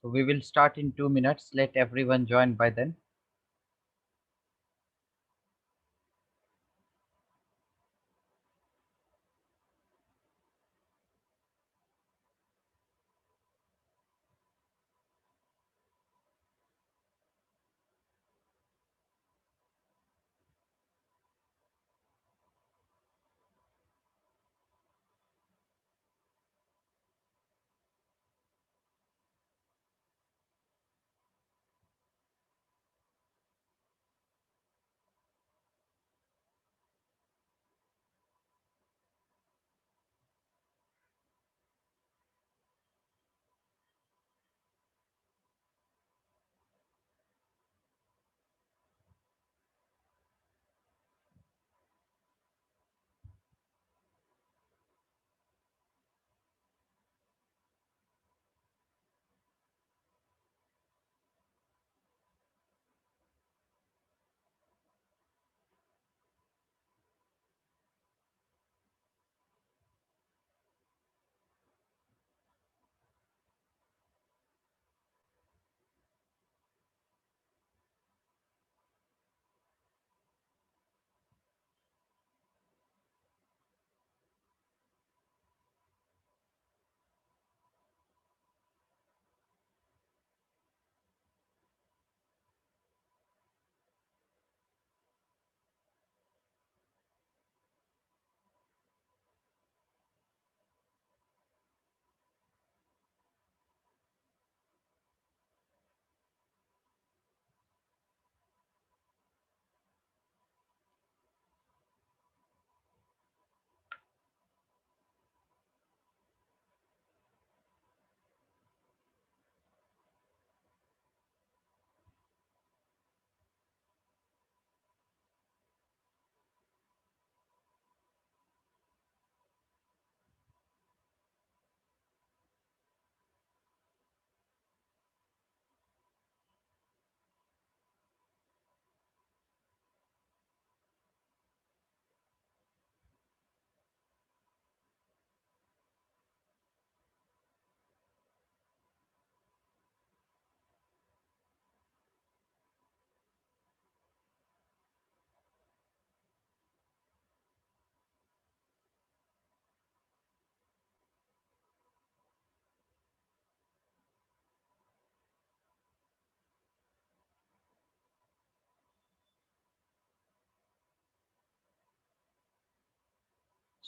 So we will start in 2 minutes. Let everyone join by then.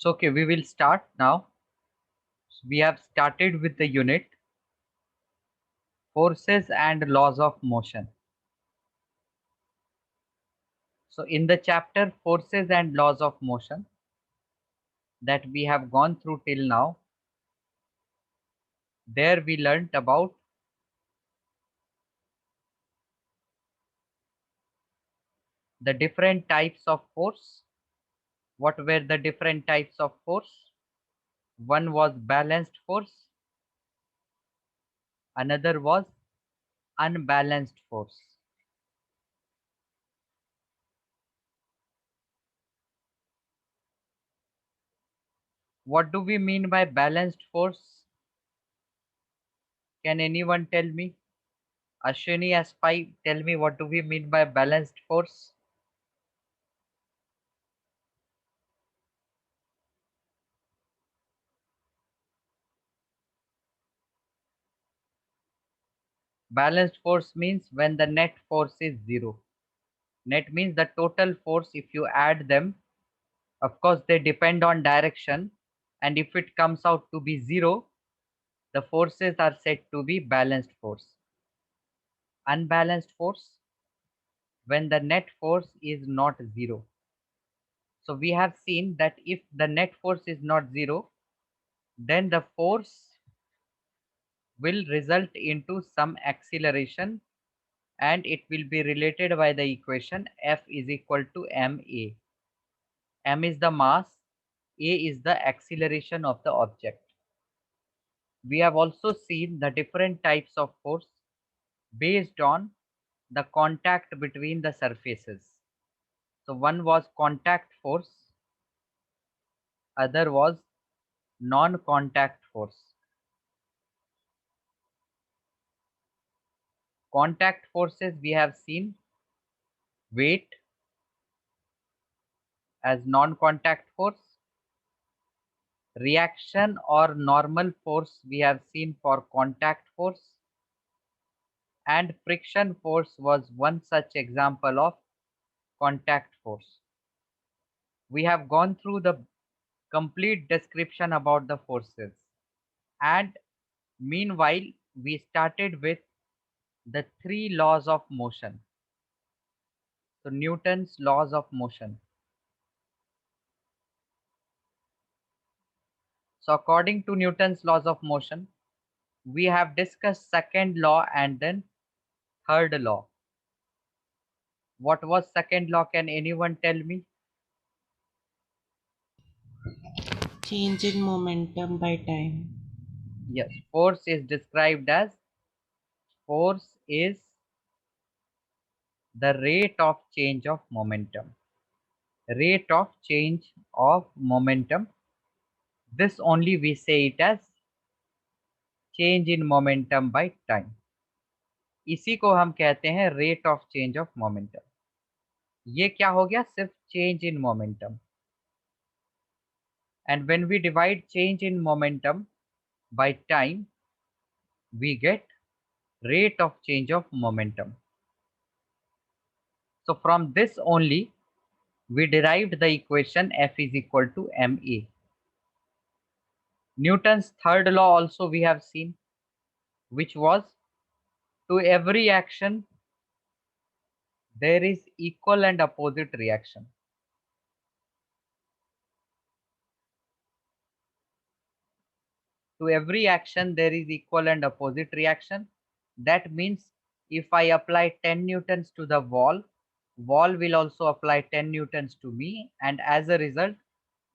So, okay, we will start now. We have started with the unit forces and laws of motion. So, in the chapter forces and laws of motion that we have gone through till now, there we learnt about the different types of force. What were the different types of force? One was balanced force, another was unbalanced force. What do we mean by balanced force? Can anyone tell me? Ashwini Aspai, tell me what do we mean by balanced force? Balanced force means when the net force is zero. Net means the total force if you add them. Of course, they depend on direction. And if it comes out to be zero, the forces are said to be balanced force. Unbalanced force, when the net force is not zero. So we have seen that if the net force is not zero, then the force will result into some acceleration, and it will be related by the equation F is equal to ma. M is the mass, A is the acceleration of the object. We have also seen the different types of force based on the contact between the surfaces. So one was contact force, other was non-contact force. Contact forces we have seen weight as non-contact force. Reaction or normal force we have seen for contact force. And friction force was one such example of contact force. We have gone through the complete description about the forces. And meanwhile, we started with the three laws of motion. So Newton's laws of motion. So according to Newton's laws of motion, we have discussed second law and then third law. What was second law? Can anyone tell me? Change in momentum by time. Yes, force is described as force is the rate of change of momentum. Rate of change of momentum. This only we say it as change in momentum by time. इसी को हम कहते हैं rate of change of momentum. ये क्या हो गया? सिर्फ change in momentum. And when we divide change in momentum by time, we get rate of change of momentum. So from this only, we derived the equation F is equal to ma. Newton's third law also we have seen, which was to every action there is equal and opposite reaction. To every action there is equal and opposite reaction. That means if I apply 10 newtons to the wall, wall will also apply 10 newtons to me, and as a result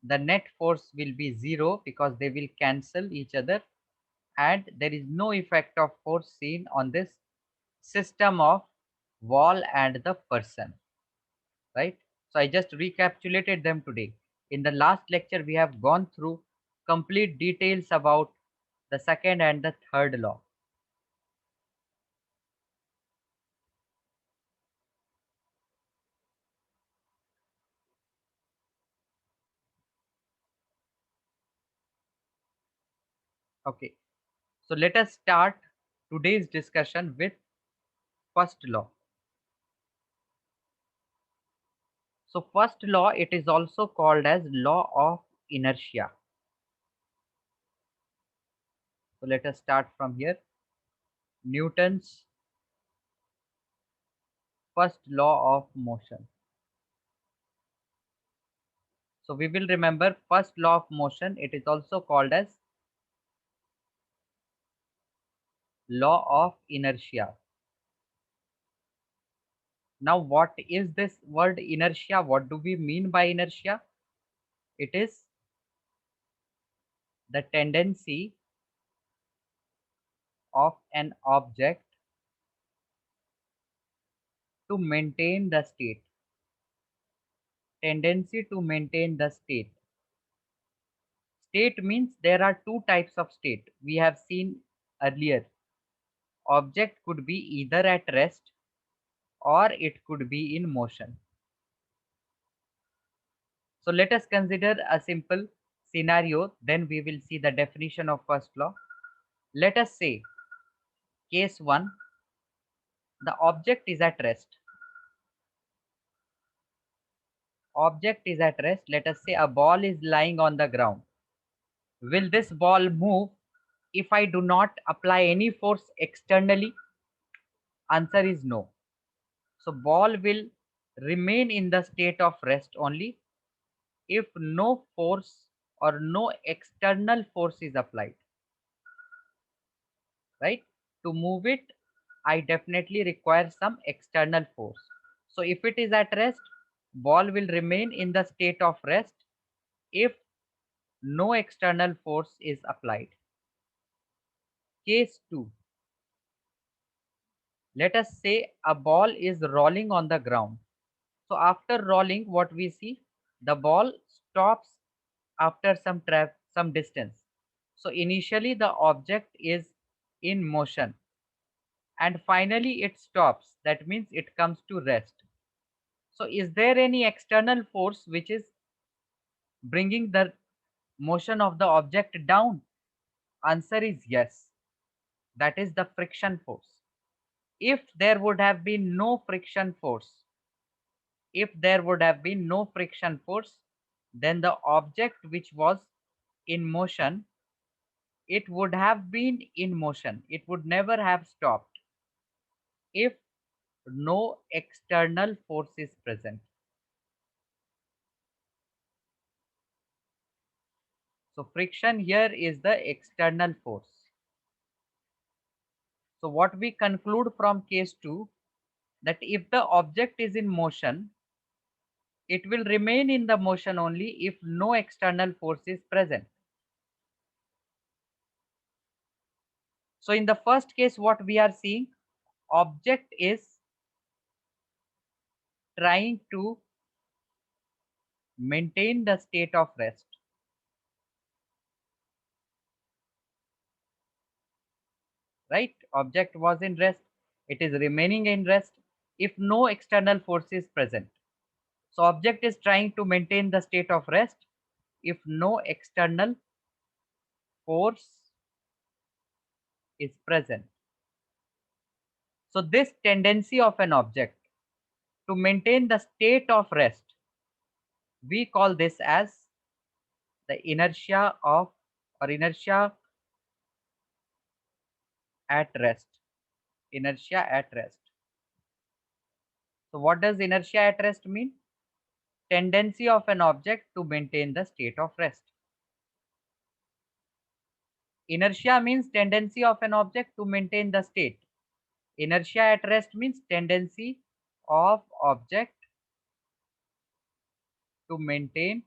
the net force will be zero because they will cancel each other, and there is no effect of force seen on this system of wall and the person, right? So I just recapitulated them today. In the last lecture we have gone through complete details about the second and the third law. Okay, so let us start today's discussion with first law. So first law, it is also called as law of inertia. So let us start from here. Newton's first law of motion. So we will remember first law of motion. It is also called as law of inertia. Now, what is this word inertia? What do we mean by inertia? It is the tendency of an object to maintain the state. Tendency to maintain the state. State means there are two types of state. We have seen earlier. Object could be either at rest or it could be in motion. So let us consider a simple scenario, then we will see the definition of first law. Let us say case 1, the object is at rest. Object is at rest. Let us say a ball is lying on the ground. Will this ball move if I do not apply any force externally? Answer is no. So ball will remain in the state of rest only if no force or no external force is applied. Right? To move it, I definitely require some external force. So if it is at rest, ball will remain in the state of rest if no external force is applied. Case 2. Let us say a ball is rolling on the ground. So after rolling, what we see, the ball stops after some distance. So initially the object is in motion and finally it stops. That means it comes to rest. So is there any external force which is bringing the motion of the object down? Answer is yes. That is the friction force. If there would have been no friction force, if there would have been no friction force, then the object which was in motion, it would have been in motion. It would never have stopped if no external force is present. So friction here is the external force. So what we conclude from case 2, that if the object is in motion, it will remain in the motion only if no external force is present. So in the first case, what we are seeing, object is trying to maintain the state of rest. Right? Object was in rest. It is remaining in rest if no external force is present. So object is trying to maintain the state of rest if no external force is present. So this tendency of an object to maintain the state of rest, we call this as the inertia of, or inertia at rest. Inertia at rest. So what does inertia at rest mean? Tendency of an object to maintain the state of rest. Inertia means tendency of an object to maintain the state. Inertia at rest means tendency of object to maintain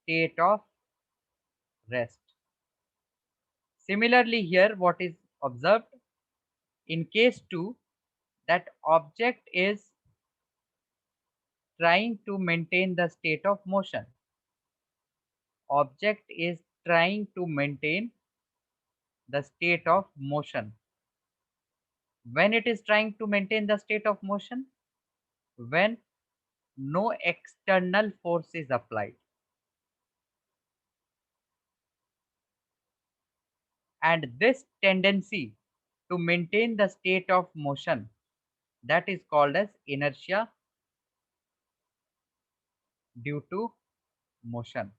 state of rest. Similarly here, what is observed in case 2, that object is trying to maintain the state of motion. Object is trying to maintain the state of motion. When it is trying to maintain the state of motion? When no external force is applied. And this tendency to maintain the state of motion, that is called as inertia due to motion.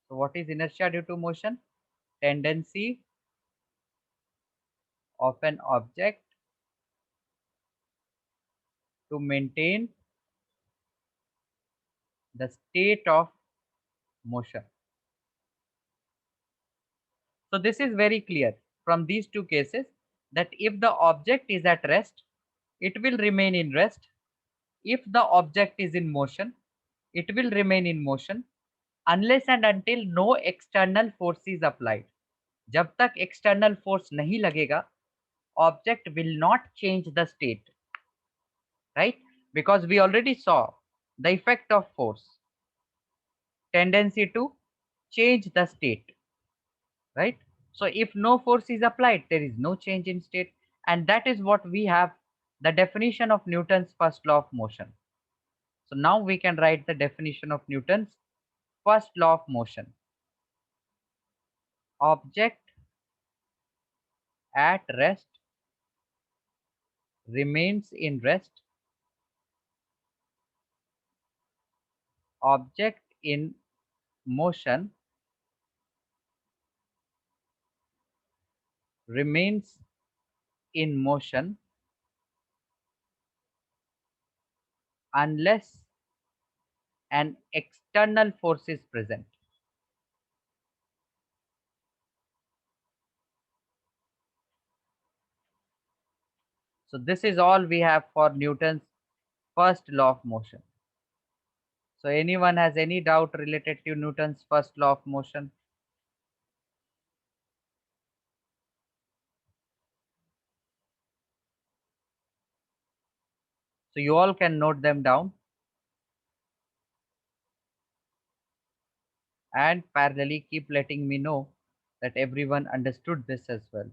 So what is inertia due to motion? Tendency of an object to maintain the state of motion. So this is very clear from these two cases that if the object is at rest, it will remain in rest. If the object is in motion, it will remain in motion unless and until no external force is applied. जब तक external force नहीं लगेगा, object will not change the state, right? Because we already saw the effect of force, tendency to change the state, right? So if no force is applied, there is no change in state, and that is what we have the definition of Newton's first law of motion. So now we can write the definition of Newton's first law of motion. Object at rest remains in rest. Object in motion remains in motion unless an external force is present. So this is all we have for Newton's first law of motion. So anyone has any doubt related to Newton's first law of motion? So you all can note them down and parallelly keep letting me know that everyone understood this as well.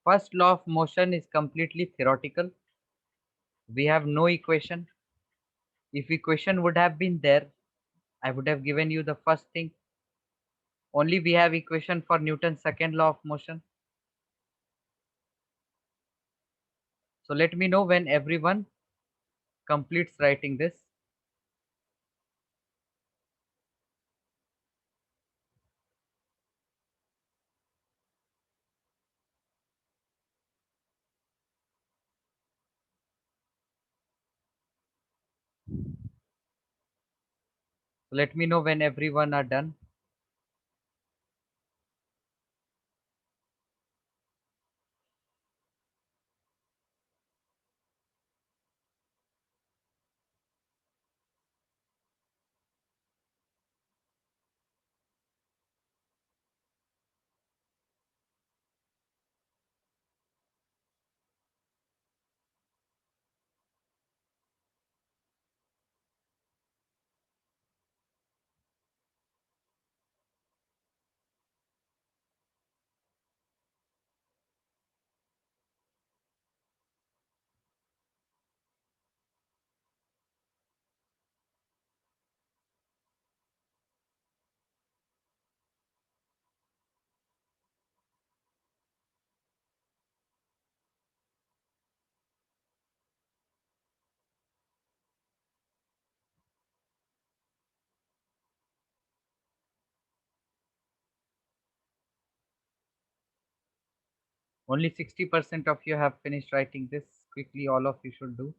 First law of motion is completely theoretical. We have no equation. If equation would have been there, I would have given you the first thing. Only we have equation for Newton's second law of motion. So let me know when everyone completes writing this. So let me know when everyone are done. Only 60% of you have finished writing this. Quickly, all of you should do.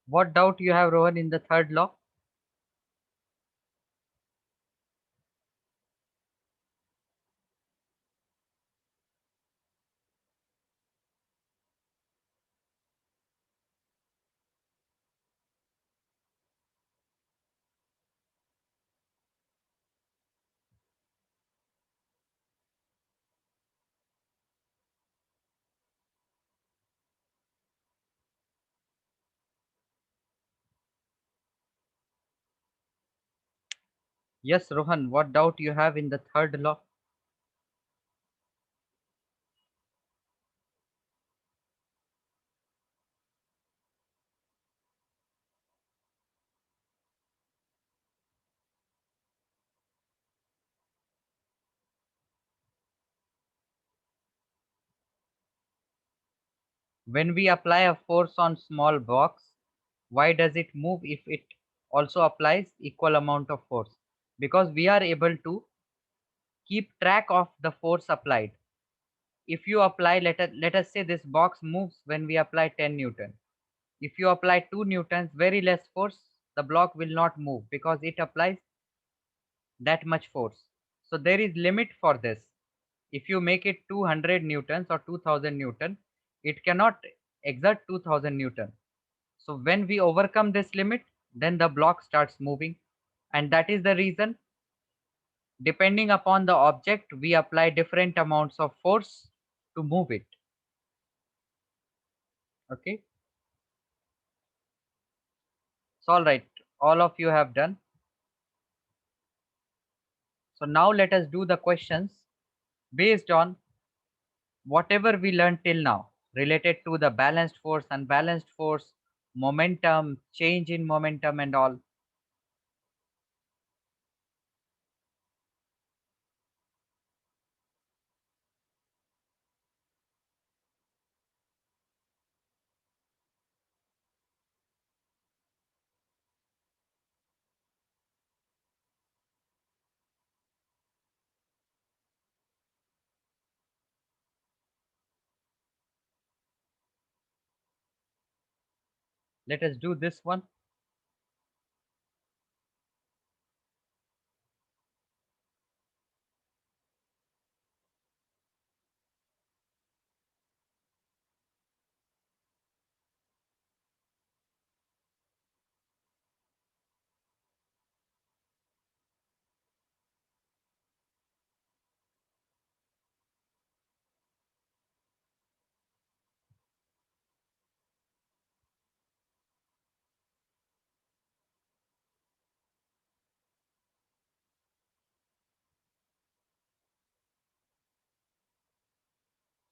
What doubt you have, Rohan, in the third law? Yes, Rohan, what doubt you have in the third law? When we apply a force on small box, why does it move if it also applies equal amount of force? Because we are able to keep track of the force applied. If you apply, let us say this box moves when we apply 10 Newton. If you apply 2 Newtons, very less force, the block will not move because it applies that much force. So there is limit for this. If you make it 200 Newtons or 2000 Newton, it cannot exert 2000 Newton. So when we overcome this limit, then the block starts moving. And that is the reason, depending upon the object, we apply different amounts of force to move it. Okay. So all right, all of you have done. So now let us do the questions based on whatever we learned till now related to the balanced force, unbalanced force, momentum, change in momentum and all. Let us do this one.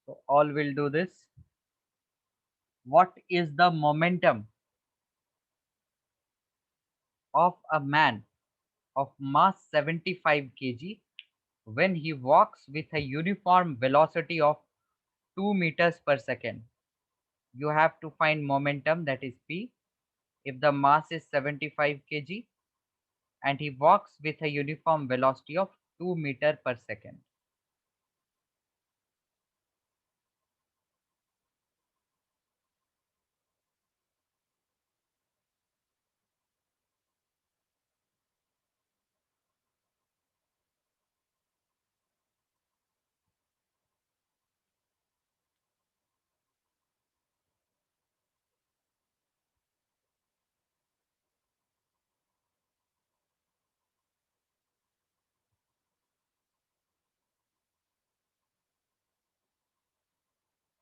So all will do this. What is the momentum of a man of mass 75 kg when he walks with a uniform velocity of 2 meters per second? You have to find momentum, that is P, if the mass is 75 kg and he walks with a uniform velocity of 2 meter per second.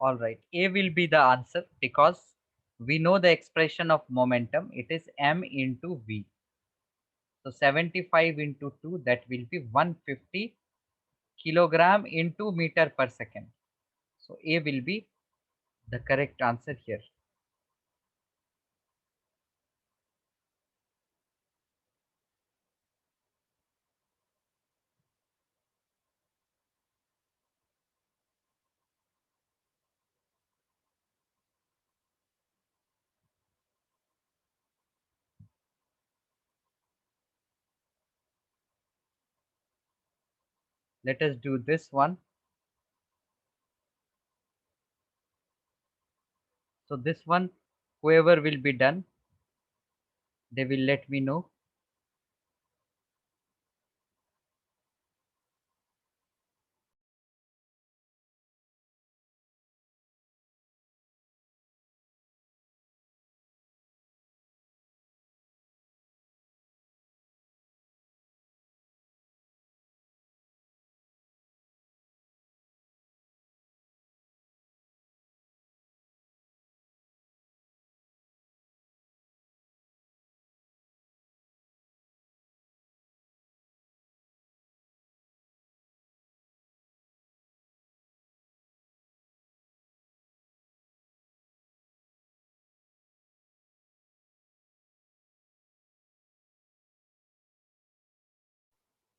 All right, A will be the answer because we know the expression of momentum. It is m into v. So 75 into 2, that will be 150 kilogram into meter per second. So A will be the correct answer here. Let us do this one. So this one, whoever will be done, they will let me know.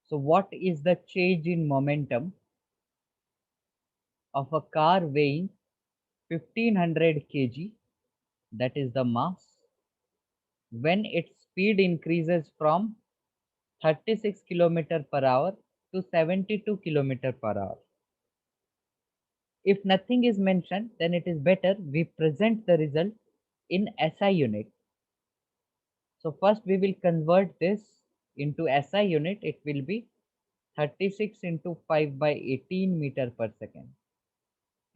So what is the change in momentum of a car weighing 1500 kg, that is the mass, when its speed increases from 36 km per hour to 72 km per hour? If nothing is mentioned, then it is better we present the result in SI unit. So first we will convert this into SI unit. It will be 36 into 5 by 18 meter per second,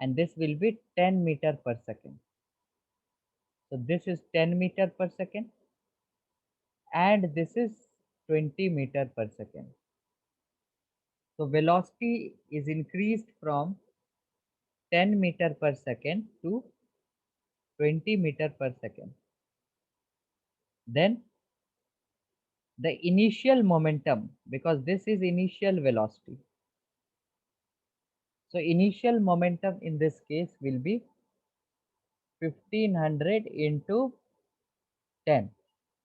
and this will be 10 meter per second. So this is 10 meter per second, and this is 20 meter per second. So velocity is increased from 10 meter per second to 20 meter per second. Then the initial momentum, because this is initial velocity. So initial momentum in this case will be 1500 into 10.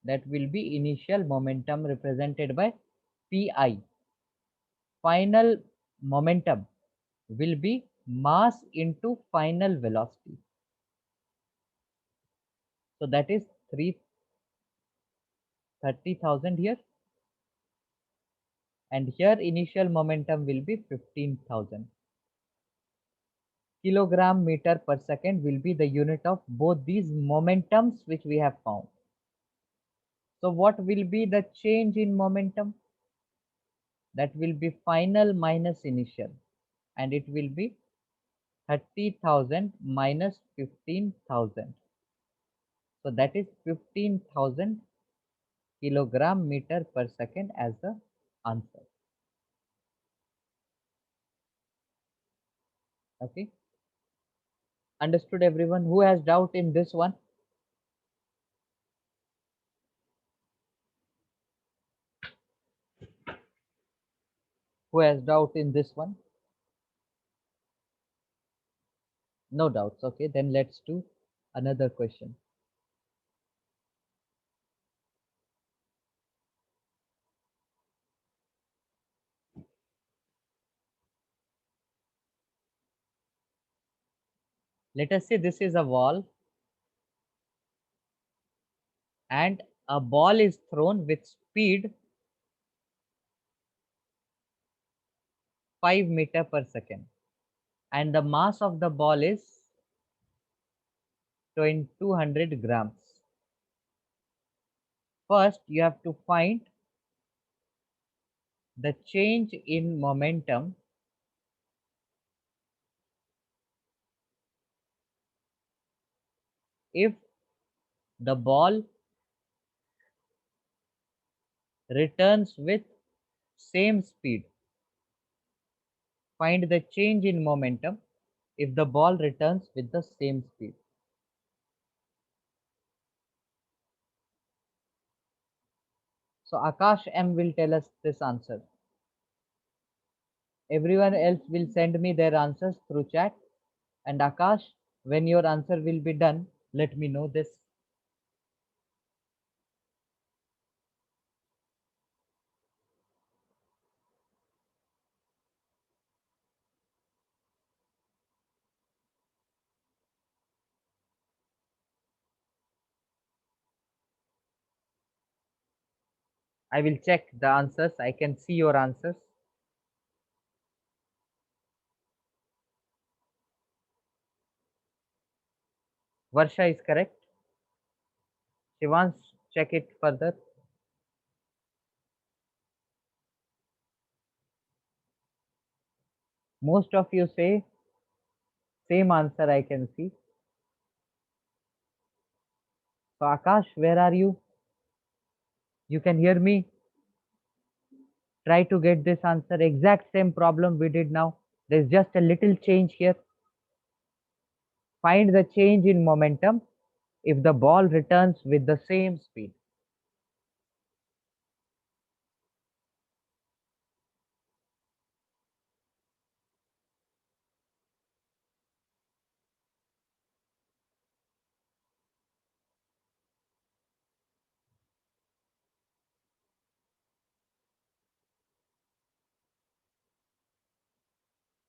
That will be initial momentum represented by Pi. Final momentum will be mass into final velocity. So that is 330,000 here, and here initial momentum will be 15,000. Kilogram meter per second will be the unit of both these momentums which we have found. So what will be the change in momentum? That will be final minus initial, and it will be 30,000 minus 15,000. So that is 15,000 kilogram meter per second as the answer. Okay. Understood everyone? Who has doubt in this one? Who has doubt in this one? No doubts. Okay, then let's do another question. Let us say this is a wall and a ball is thrown with speed 5 meter per second, and the mass of the ball is 200 grams. First, you have to find the change in momentum if the ball returns with same speed. Find the change in momentum if the ball returns with the same speed. So Akash M will tell us this answer. Everyone else will send me their answers through chat. And Akash, when your answer will be done, let me know this. I will check the answers. I can see your answers. Varsha is correct. Shivansh, check it further. Most of you say same answer I can see. So Akash, where are you? You can hear me? Try to get this answer. Exact same problem we did now. There's just a little change here. Find the change in momentum if the ball returns with the same speed.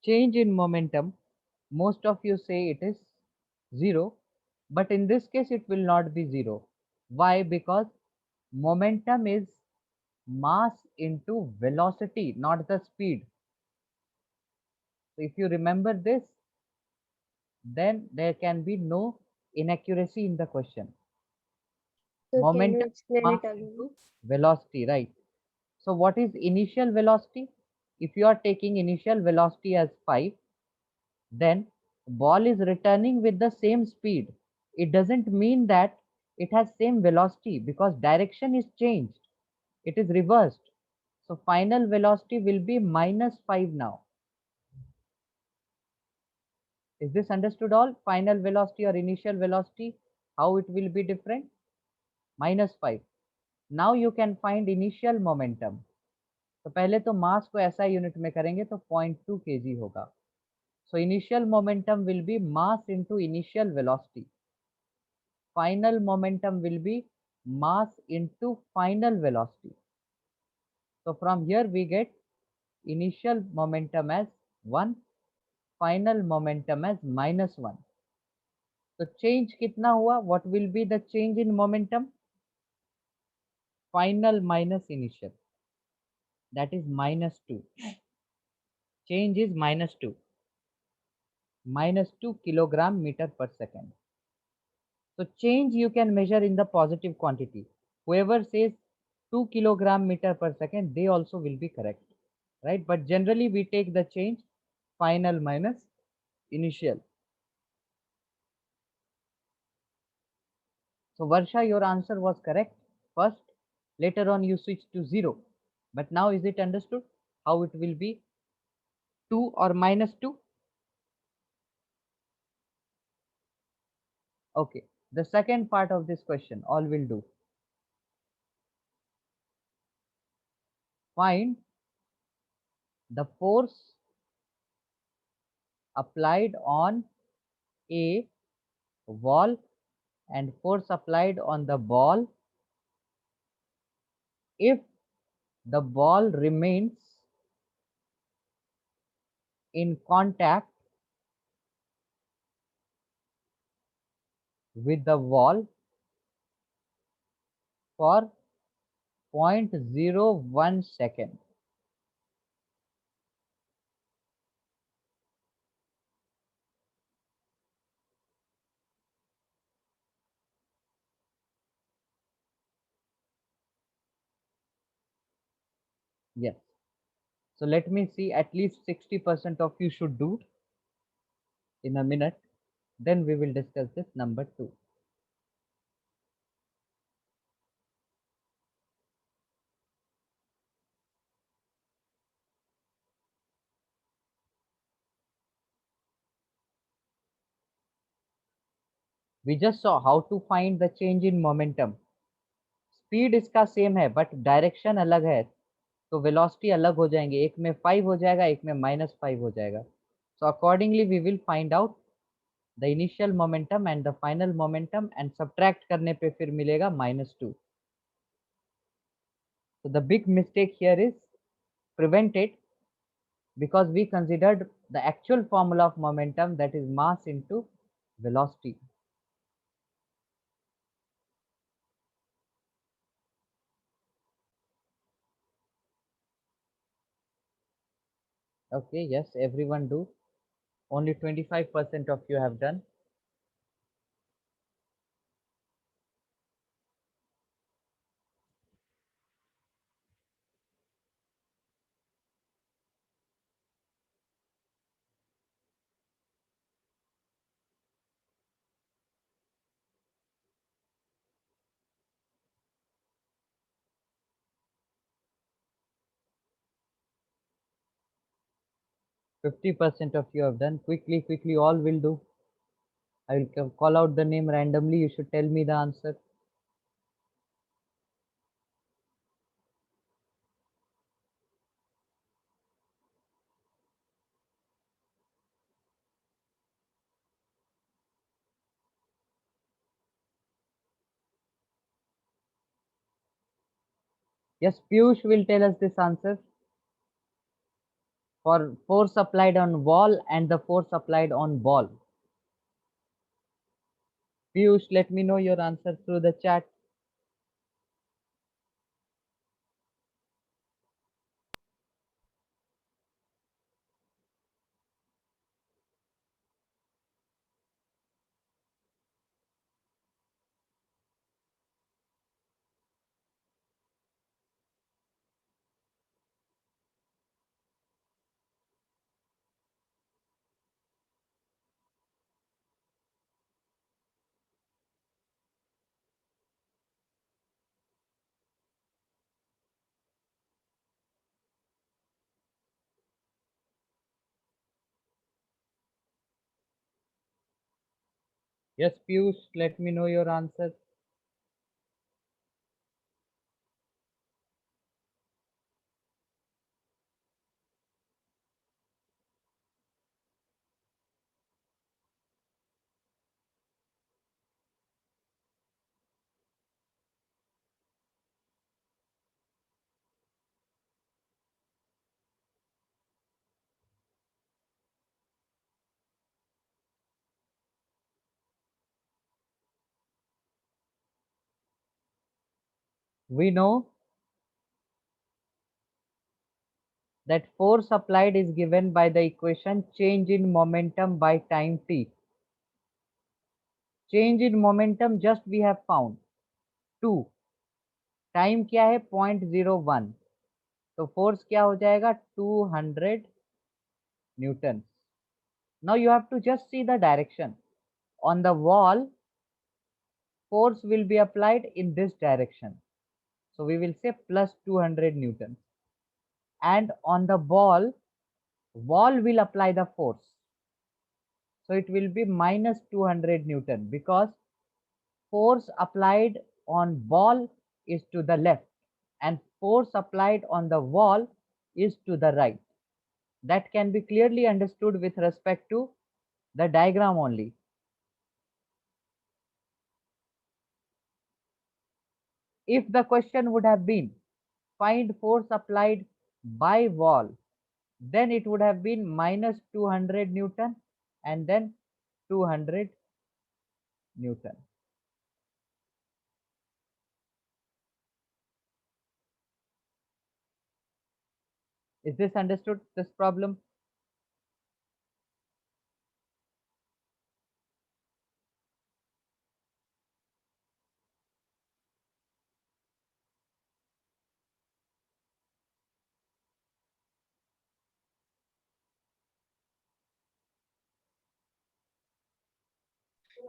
Change in momentum, most of you say it is 0, but in this case it will not be 0. Why? Because momentum is mass into velocity, not the speed. So if you remember this, then there can be no inaccuracy in the question. So can you Momentum explain mass it again? into velocity, right? So what is initial velocity? If you are taking initial velocity as 5, then ball is returning with the same speed. It doesn't mean that it has same velocity because direction is changed. It is reversed. So final velocity will be minus 5 now. Is this understood all? Final velocity or initial velocity, how it will be different? Minus 5. Now you can find initial momentum. तो पहले तो मास को ऐसा unit में करेंगे तो 0.2 kg होगा. So initial momentum will be mass into initial velocity. Final momentum will be mass into final velocity. So from here we get initial momentum as 1, final momentum as minus 1. So change कितना हुआ? What will be the change in momentum? Final minus initial. That is minus 2. Change is minus 2. Minus 2 kilogram meter per second. So change you can measure in the positive quantity. Whoever says 2 kilogram meter per second, they also will be correct, right? But generally we take the change final minus initial. So Varsha, your answer was correct first. Later on you switch to 0. But now is it understood how it will be 2 or minus 2? Okay. The second part of this question, all will do. Find the force applied on a wall and force applied on the ball if the ball remains in contact with the wall for 0.01 second. Yes. So let me see, at least 60% of you should do in a minute. Then we will discuss this number 2. We just saw how to find the change in momentum. Speed इसका same है but direction अलग है, तो velocity अलग हो जाएंगे, एक में 5 हो जाएगा, एक में -5 हो जाएगा. So accordingly we will find out the initial momentum and the final momentum and subtract करने पे फिर मिलेगा -2. So the big mistake here is prevented because we considered the actual formula of momentum, that is mass into velocity. Okay, yes, everyone do. Only 25% of you have done. Fifty percent of you have done. Quickly, quickly, all will do. I will call out the name randomly. You should tell me the answer. Yes, Piyush will tell us this answer. For force applied on wall and the force applied on ball. Piyush, let me know your answer through the chat. Yes, Piyush, let me know your answer. We know that force applied is given by the equation change in momentum by time t. Change in momentum just we have found 2. Time क्या है 0.01, तो force क्या हो जाएगा 200 Newton. Now you have to just see the direction. On the wall, force will be applied in this direction. So we will say plus 200 newtons. And on the ball, wall will apply the force. So it will be minus 200 newton because force applied on ball is to the left and force applied on the wall is to the right. That can be clearly understood with respect to the diagram only. If the question would have been find force applied by wall, then it would have been minus 200 newton and then 200 newton. Is this understood, this problem?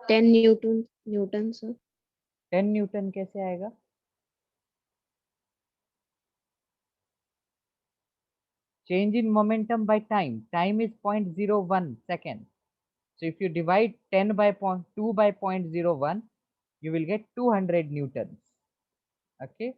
Ten Newton sir. 10 Newton कैसे आएगा? Change in momentum by time. Time is 0.01 seconds. So if you divide 10 by 2 by 0.01, you will get 200 newtons. Okay.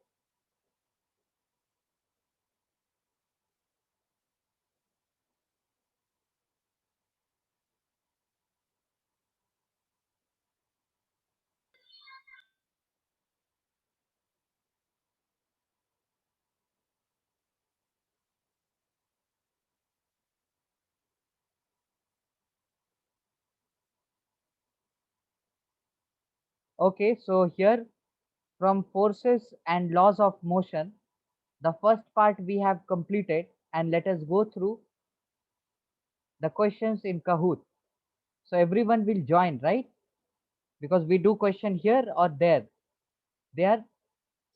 Okay, so here from forces and laws of motion, the first part we have completed, and let us go through the questions in Kahoot. So everyone will join, right? Because we do question here or there. They are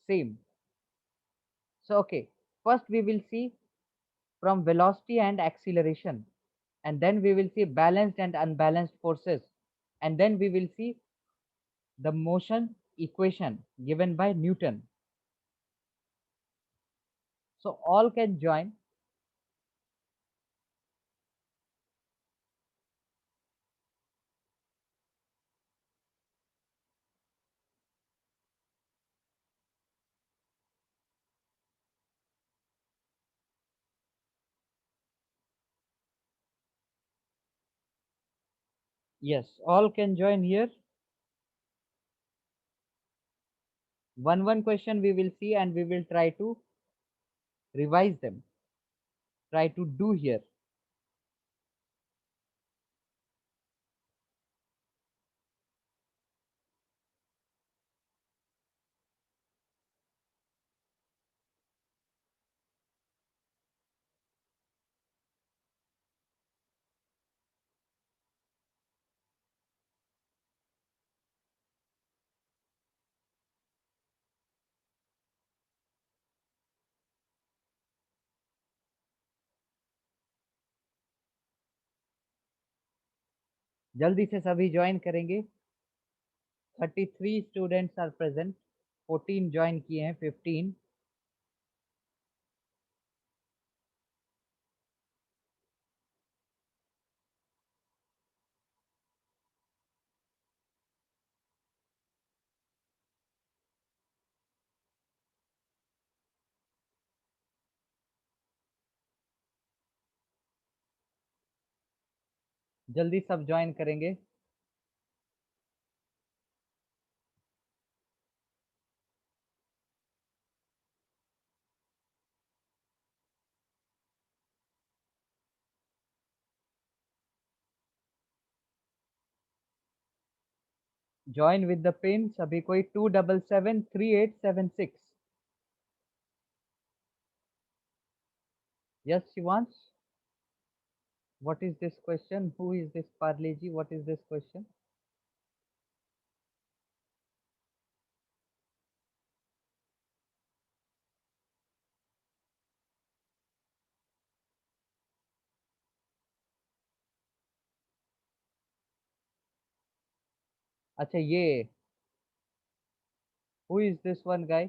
same. So okay, first we will see from velocity and acceleration, and then we will see balanced and unbalanced forces, and then we will see the motion equation given by Newton. So all can join. Yes, all can join here. One question we will see, and we will try to revise them. Try to do here. जल्दी से सभी join करेंगे. 33 students are present. 14 join किए हैं. 15. जल्दी सब join करेंगे. Join with the pin. सभी कोई 2773876. Yes Shivansh. What is this question? Who is this Parle ji? What is this question? अच्छा ये. Who is this one guy?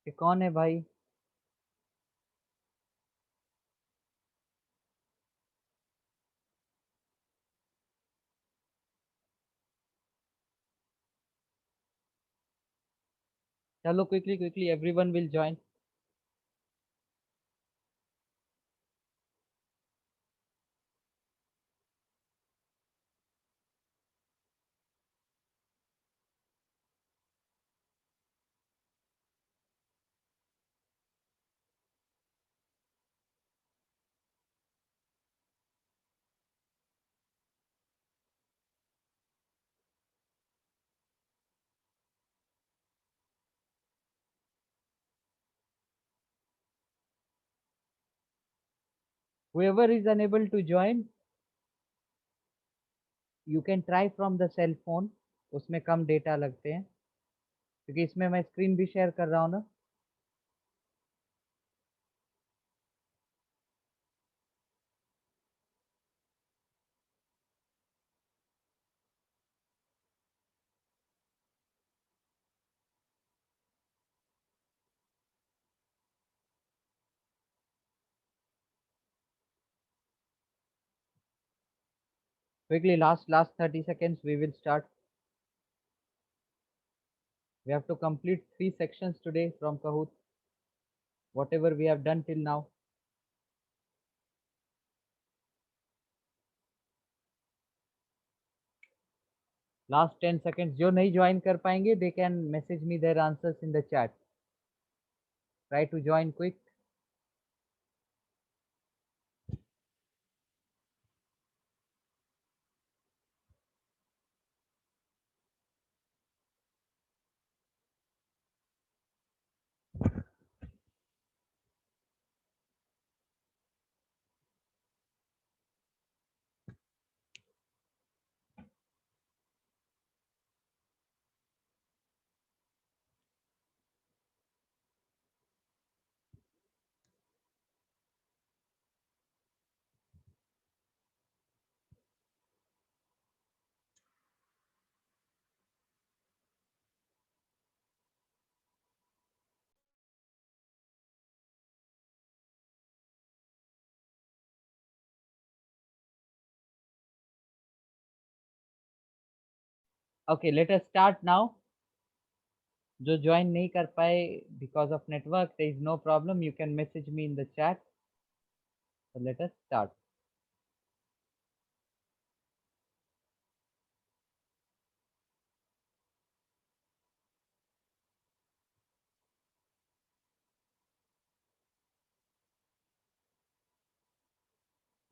ये कौन है भाई? चलो quickly everyone will join. Whoever is unable to join, you can try from the cell phone. उसमें कम data लगते हैं क्योंकि इसमें मैं स्क्रीन भी शेयर कर रहा हूँ ना. Quickly, last 30 seconds, we will start. We have to complete 3 sections today from Kahoot, whatever we have done till now. Last 10 seconds. जो नहीं join कर पाएंगे, they can message me their answers in the chat. Try to join quick. Okay, let us start now. जो join नहीं कर पाए because of network, there is no problem. You can message me in the chat. So let us start.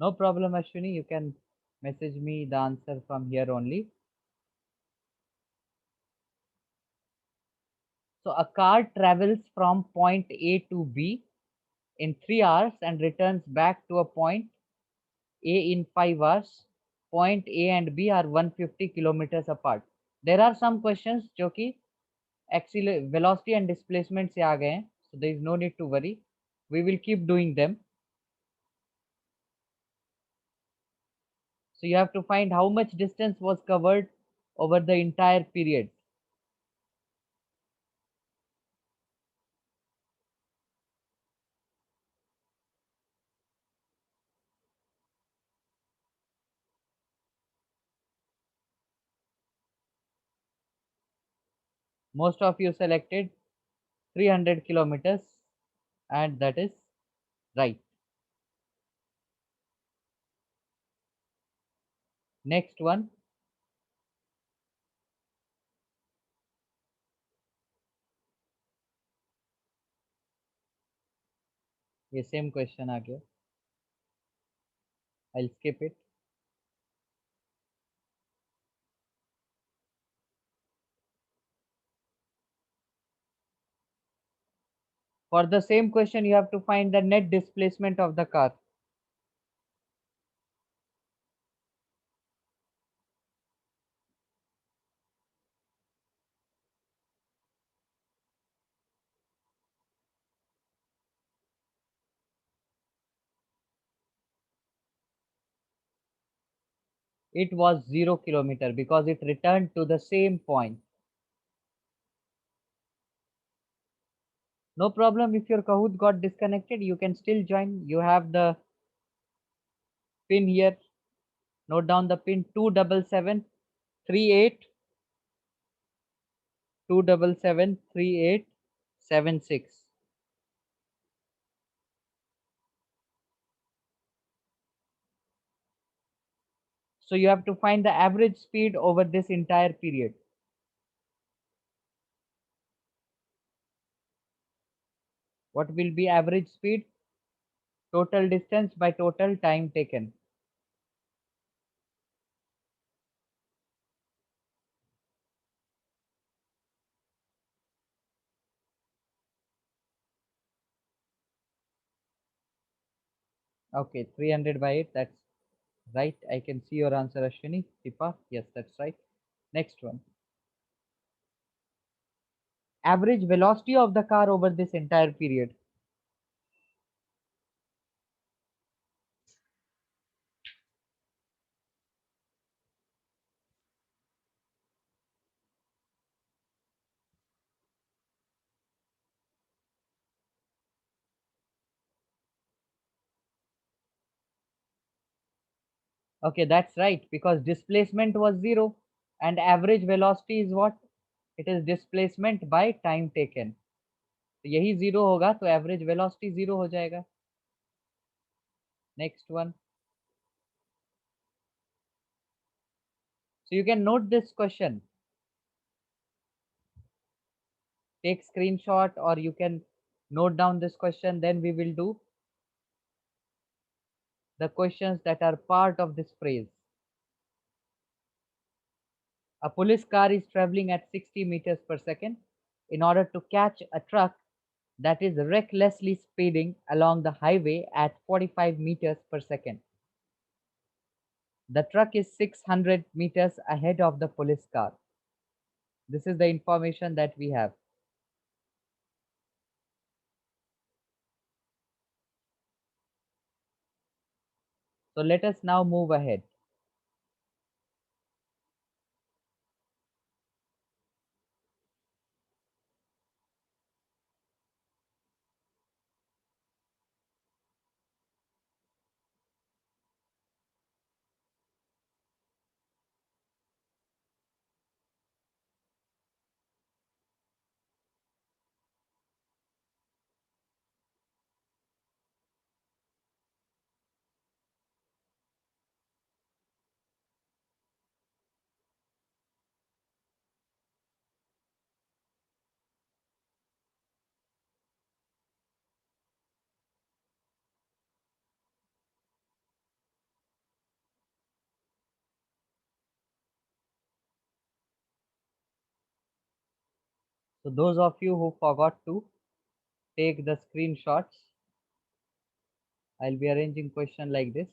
No problem, Ashwini. You can message me the answer from here only. So a car travels from point A to B in 3 hours and returns back to a point A in 5 hours. Point A and B are 150 kilometers apart. There are some questions जो कि velocity and displacement से आ गए हैं. So there is no need to worry. We will keep doing them. So you have to find how much distance was covered over the entire period. Most of you selected 300 kilometers, and that is right. Next one. ये same question आ गया. I'll skip it. For the same question, you have to find the net displacement of the car. It was 0 kilometer because it returned to the same point. No problem if your Kahoot got disconnected, you can still join. You have the pin here. Note down the pin 27738 2773876. So you have to find the average speed over this entire period. What will be average speed? Total distance by total time taken. Okay, 300 by 8, that's right. I can see your answer, Ashwini. Tipa, yes, that's right. Next one. Average velocity of the car over this entire period. Okay, that's right, because displacement was 0 and average velocity is what? It is displacement by time taken. तो यही 0 होगा तो average velocity 0 हो जाएगा. Next one. So you can note this question. Take screenshot or you can note down this question. Then we will do the questions that are part of this phrase. A police car is traveling at 60 meters per second in order to catch a truck that is recklessly speeding along the highway at 45 meters per second. The truck is 600 meters ahead of the police car. This is the information that we have. So let us now move ahead. So those of you who forgot to take the screenshots, I'll be arranging question like this.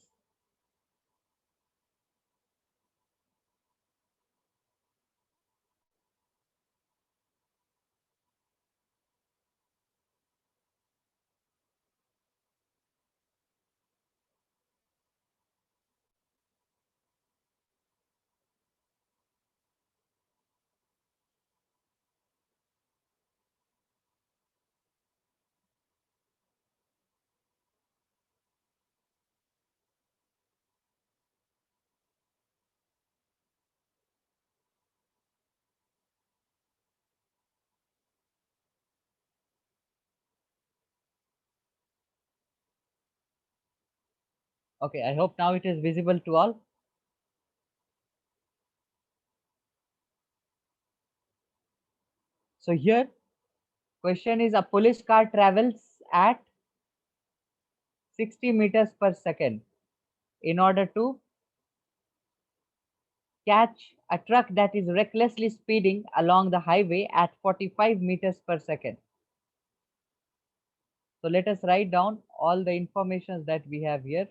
Okay, I hope now it is visible to all. So here, question is a police car travels at 60 meters per second in order to catch a truck that is recklessly speeding along the highway at 45 meters per second. So let us write down all the informations that we have here.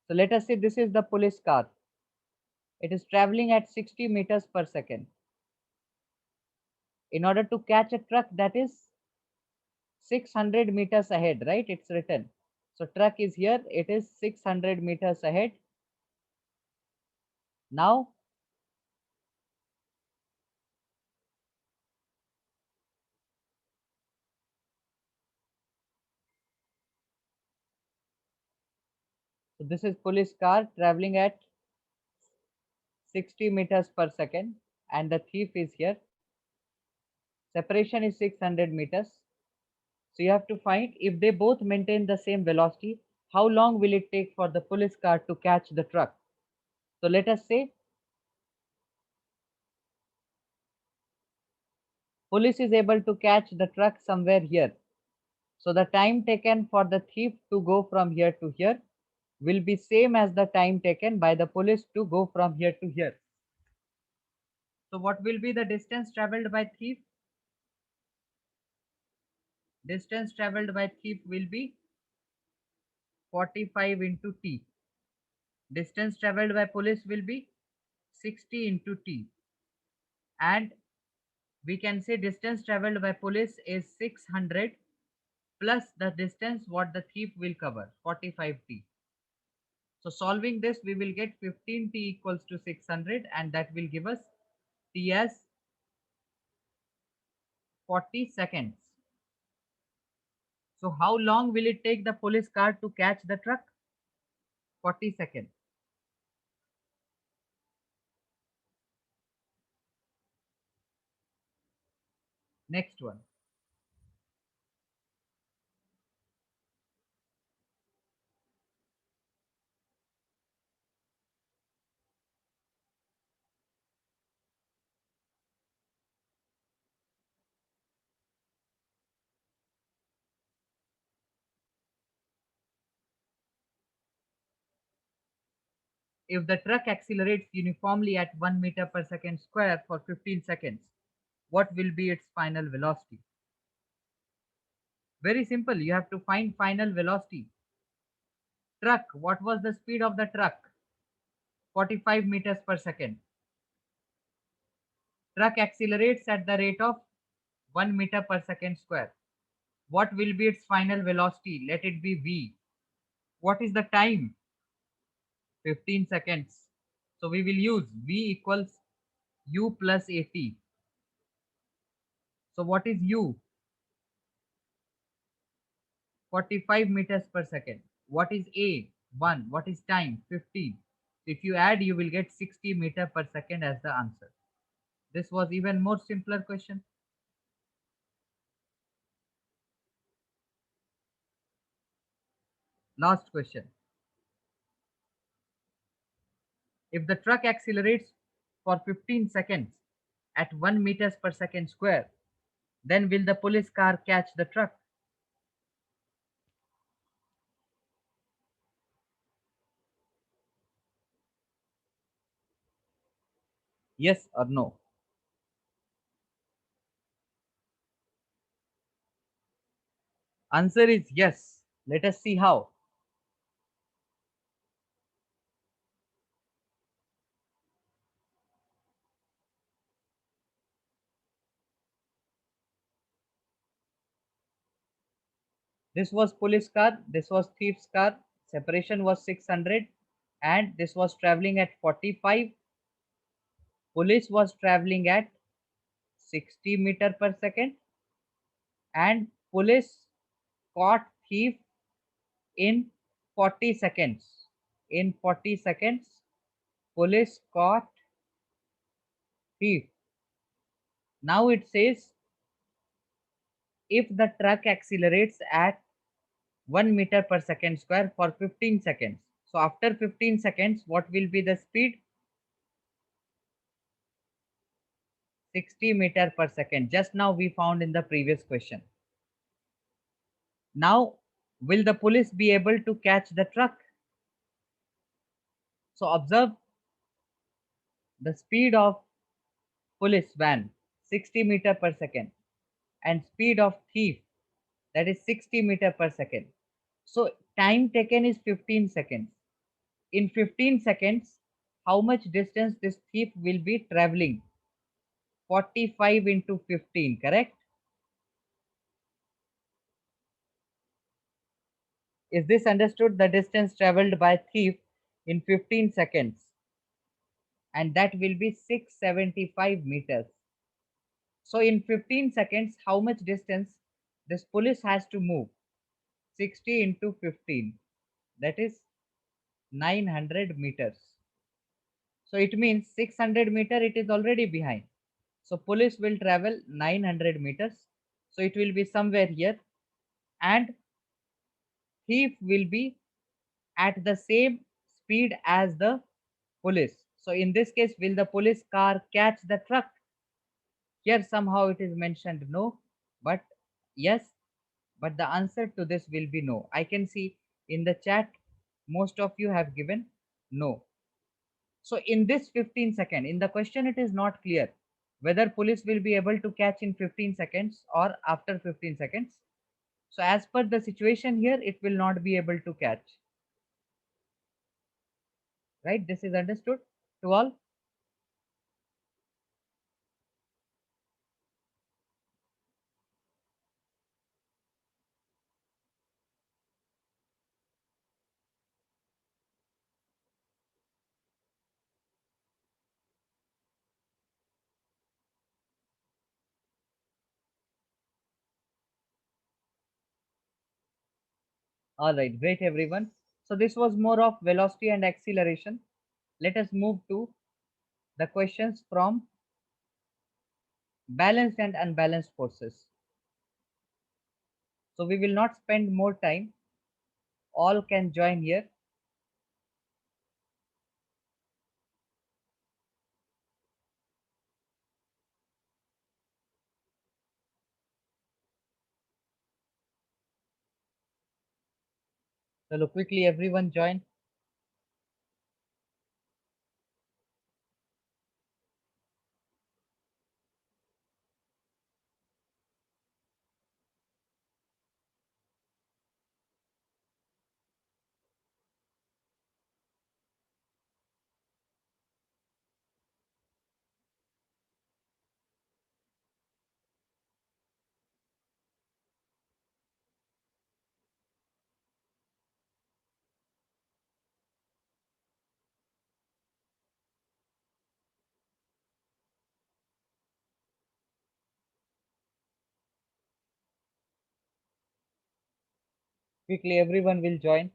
So let us say this is the police car. It is traveling at 60 meters per second. In order to catch a truck that is 600 meters ahead, right? It's written. So truck is here. It is 600 meters ahead. Now, so this is police car traveling at 60 meters per second and the thief is here. Separation is 600 meters. So you have to find if they both maintain the same velocity, how long will it take for the police car to catch the truck? So let us say police is able to catch the truck somewhere here. So the time taken for the thief to go from here to here will be same as the time taken by the police to go from here to here. So what will be the distance traveled by thief? Distance traveled by thief will be 45 into t. Distance traveled by police will be 60 into t. And we can say distance traveled by police is 600 plus the distance what the thief will cover, 45t. So solving this, we will get 15t equals to 600 and that will give us t as 40 seconds. So how long will it take the police car to catch the truck? 40 seconds. Next one. If the truck accelerates uniformly at 1 meter per second square for 15 seconds, what will be its final velocity? Very simple. You have to find final velocity. Truck, what was the speed of the truck? 45 meters per second. Truck accelerates at the rate of 1 meter per second square. What will be its final velocity? Let it be v. What is the time? 15 seconds. So we will use v equals u plus at. So what is u? 45 meters per second. What is a? 1. What is time? 15. If you add, you will get 60 meter per second as the answer. This was even more simpler question. Last question. If the truck accelerates for 15 seconds at 1 meters per second square, then will the police car catch the truck? Yes or no? Answer is yes. Let us see how. This was police car, this was thief's car, separation was 600, and this was traveling at 45. Police was traveling at 60 meter per second, and police caught thief in 40 seconds. In 40 seconds, police caught thief. Now it says if the truck accelerates at 1 meter per second square for 15 seconds. So after 15 seconds, what will be the speed? 60 meter per second. Just now we found in the previous question. Now, will the police be able to catch the truck? So observe the speed of police van 60 meter per second and speed of thief, that is 60 meter per second. So time taken is 15 seconds. In 15 seconds, how much distance this thief will be traveling? 45 into 15, correct? Is this understood? The distance traveled by thief in 15 seconds, and that will be 675 meters. So in 15 seconds, how much distance this police has to move? 60 into 15, that is 900 meters. So it means 600 meter it is already behind. So police will travel 900 meters. So it will be somewhere here, and thief will be at the same speed as the police. So in this case, will the police car catch the truck? Here somehow it is mentioned no, but yes, but the answer to this will be no. I can see in the chat most of you have given no. So in this 15 second, in the question it is not clear whether police will be able to catch in 15 seconds or after 15 seconds. So as per the situation here, it will not be able to catch. Right? This is understood to all? All right, great everyone. So this was more of velocity and acceleration. Let us move to the questions from balanced and unbalanced forces. So we will not spend more time. All can join here. So quickly everyone join. Quickly everyone will join.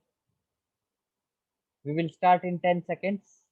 We will start in 10 seconds.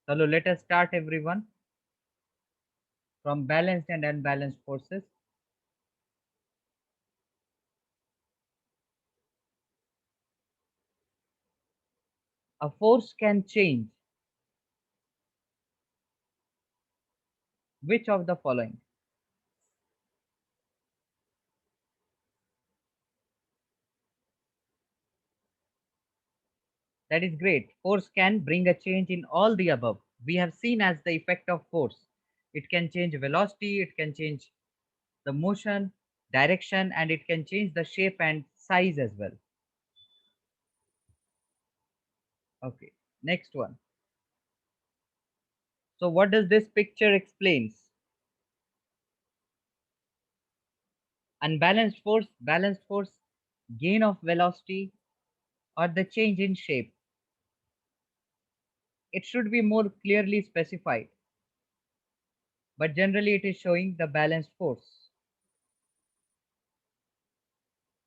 So let us start everyone from balanced and unbalanced forces. A force can change which of the following? That is great. Force can bring a change in all the above. We have seen as the effect of force. It can change velocity, it can change the motion, direction, and it can change the shape and size as well. Okay, next one. So what does this picture explains? Unbalanced force, balanced force, gain of velocity, or the change in shape. It should be more clearly specified, but generally it is showing the balanced force.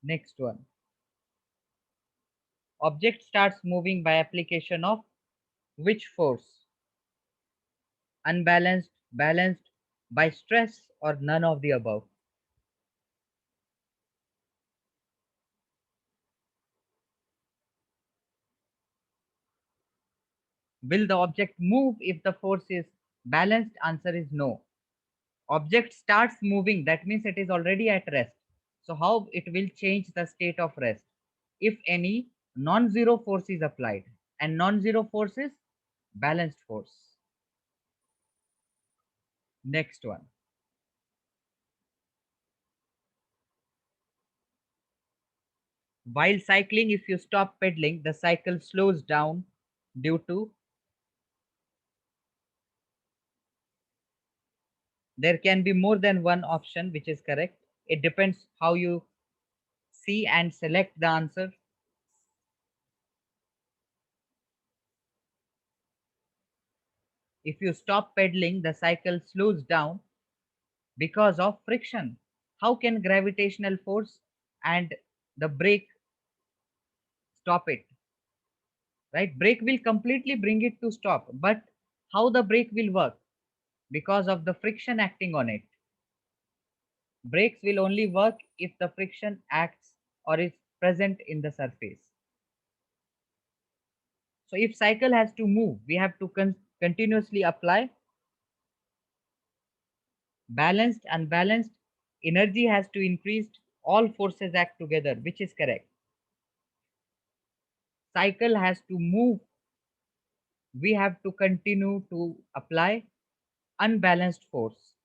Next one. Object starts moving by application of which force? Unbalanced, balanced, by stress, or none of the above? Will the object move if the force is balanced? Answer is no. Object starts moving, that means it is already at rest. So how it will change the state of rest? If any non-zero force is applied, and non-zero force is balanced force. Next one. While cycling, if you stop pedaling, the cycle slows down due to, there can be more than one option which is correct. It depends how you see and select the answer. If you stop pedaling, the cycle slows down because of friction. How can gravitational force and the brake stop it? Right? Brake will completely bring it to stop, but how the brake will work? Because of the friction acting on it. Brakes will only work if the friction acts or is present in the surface. So if cycle has to move, we have to continuously apply balanced, unbalanced, energy has to increase all forces act together, which is correct. Cycle has to move. We have to continue to apply unbalanced force.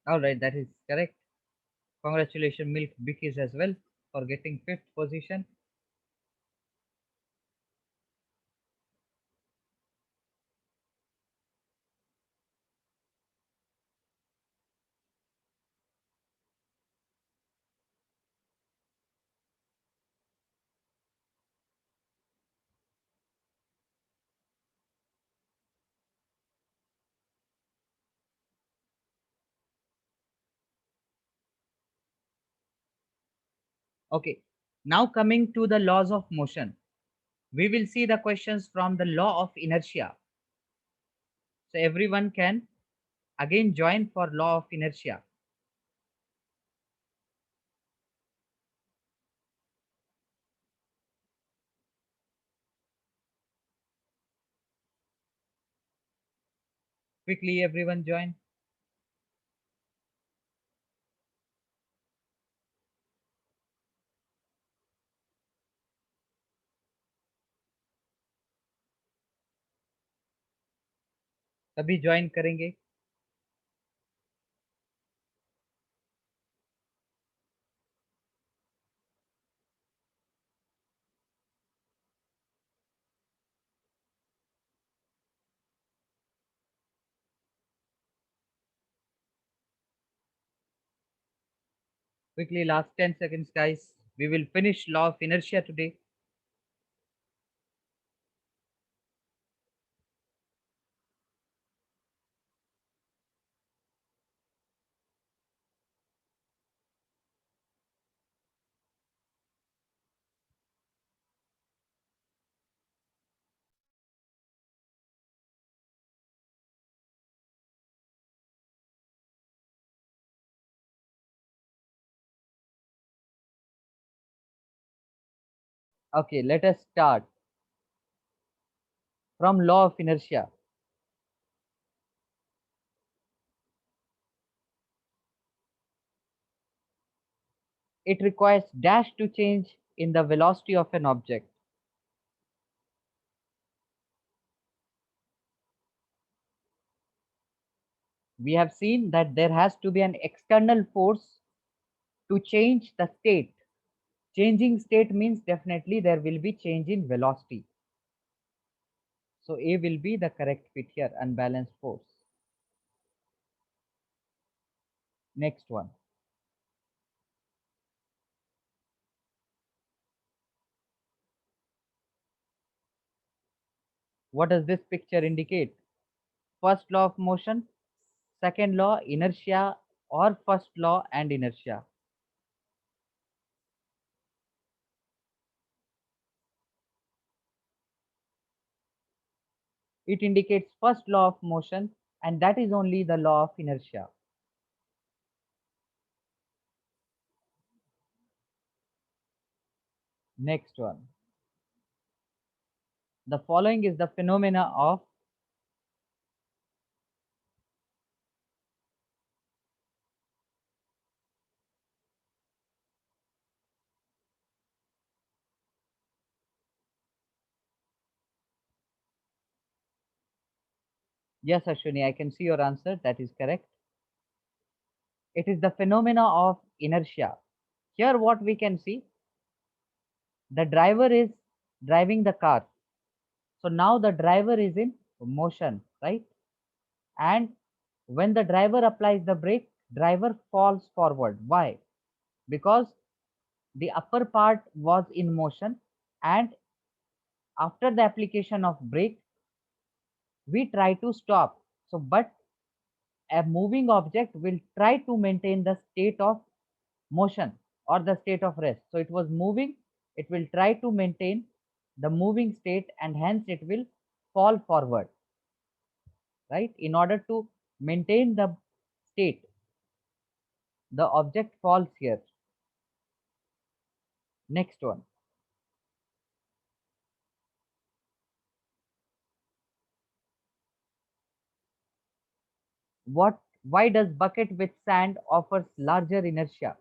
All right, that is correct. Congratulations, Milk Bikis as well for getting fifth position. Okay, now coming to the laws of motion, we will see the questions from the law of inertia. So everyone can again join for law of inertia. Quickly, everyone join. सभी join करेंगे. Quickly, last 10 seconds, guys. We will finish law of inertia today. Okay, let us start from law of inertia. It requires dash to change in the velocity of an object. We have seen that there has to be an external force to change the state. Changing state means definitely there will be change in velocity. So A will be the correct fit here, unbalanced force. Next one. What does this picture indicate? First law of motion, second law inertia, or first law and inertia. It indicates first law of motion, and that is only the law of inertia. Next one. The following is the phenomena of yes, Ashwini, I can see your answer. That is correct. It is the phenomena of inertia. Here, what we can see, the driver is driving the car. So now the driver is in motion, right? And when the driver applies the brake, driver falls forward. Why? Because the upper part was in motion, and after the application of brake, we try to stop. So, but a moving object will try to maintain the state of motion or the state of rest. So it was moving, it will try to maintain the moving state, and hence it will fall forward, right? In order to maintain the state. the object falls here. Next one. Why does bucket with sand offers larger inertia?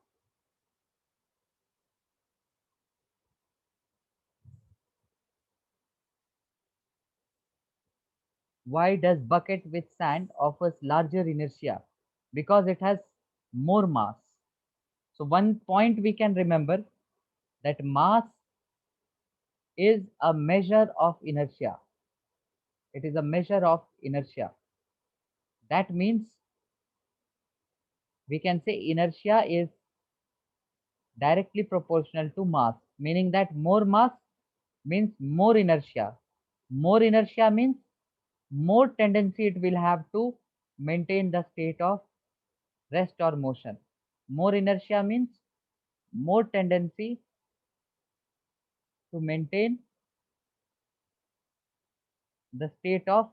Why does bucket with sand offers larger inertia? Because it has more mass. So one point we can remember, that mass is a measure of inertia. It is a measure of inertia. That means we can say inertia is directly proportional to mass, meaning that more mass means more inertia. More inertia means more tendency it will have to maintain the state of rest or motion. More inertia means more tendency to maintain the state of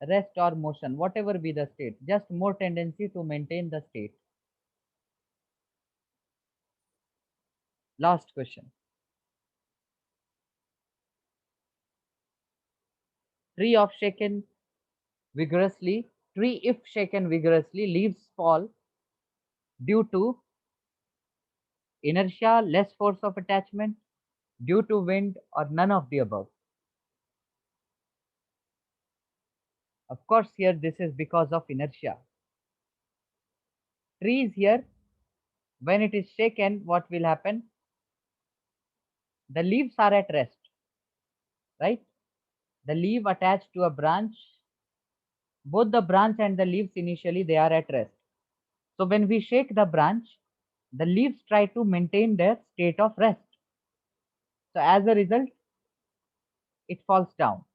rest or motion, whatever be the state, just more tendency to maintain the state. Last question. Tree of shaken vigorously, tree if shaken vigorously, leaves fall due to inertia, less force of attachment, due to wind, or none of the above. Of course, here this is because of inertia. Trees here, when it is shaken, what will happen? The leaves are at rest, right? The leaf attached to a branch, both the branch and the leaves initially they are at rest. So when we shake the branch, the leaves try to maintain their state of rest. So as a result, it falls down.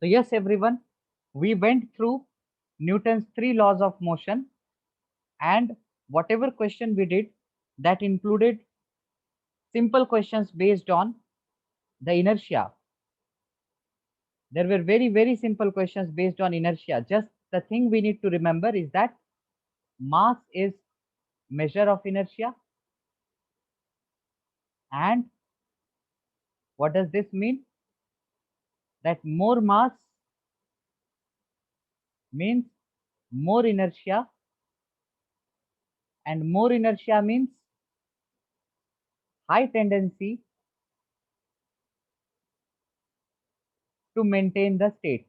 So yes, everyone, we went through Newton's three laws of motion, and whatever question we did, that included simple questions based on the inertia. There were very simple questions based on inertia. Just the thing we need to remember is that mass is measure of inertia. And what does this mean? That more mass means more inertia, and more inertia means high tendency to maintain the state.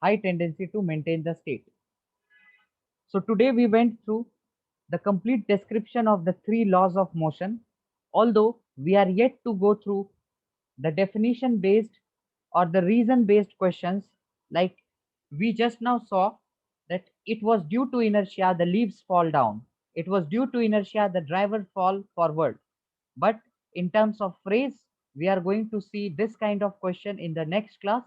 High tendency to maintain the state. So today we went through the complete description of the three laws of motion, although we are yet to go through the definition based or the reason based questions. Like we just now saw that it was due to inertia the leaves fall down, it was due to inertia the driver fall forward. But in terms of phrase, we are going to see this kind of question in the next class.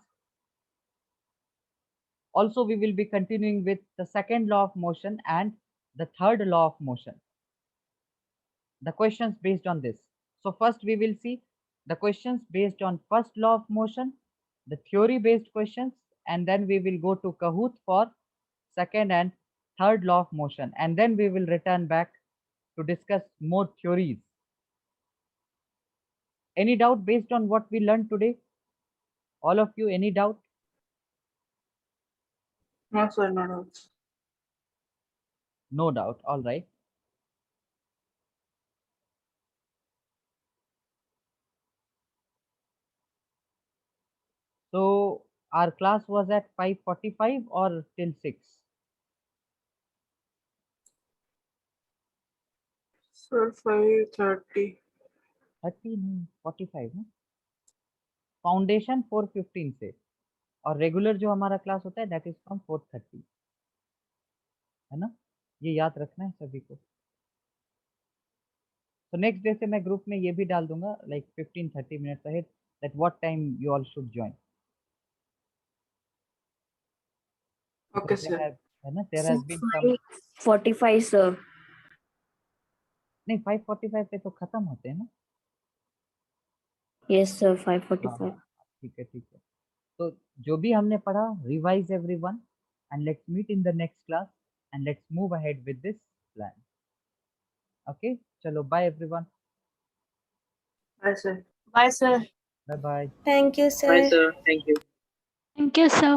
Also, we will be continuing with the second law of motion and the third law of motion, the questions based on this. So first we will see the questions based on first law of motion, the theory based questions, and then we will go to Kahoot for second and third law of motion, and then we will return back to discuss more theories. Any doubt based on what we learned today? All of you, any doubt? No, sir, no doubts. No doubt. All right. our class was at 5:45 or till 6? Sir, 5:30. 30 नहीं 45 ना, foundation 4:15 से, और regular जो हमारा class होता है that is from 4:30, है ना, ये याद रखना है सभी को। तो नेक्स्ट डे से मैं ग्रुप में ये भी डाल दूंगा like 15-30 minutes ahead that what time you all should join. Okay, sir. है ना, there has been some 5:45 sir. नहीं 5:45 पे तो खत्म होते हैं ना। Yes sir, हाँ 5:45. ठीक है ठीक है। तो जो भी हमने पढ़ा, revise everyone and let's meet in the next class and let's move ahead with this plan. Okay, चलो bye everyone, Bye, sir. Bye, sir. Bye bye. Thank you Bye, sir. sir. Thank you. Thank you, sir.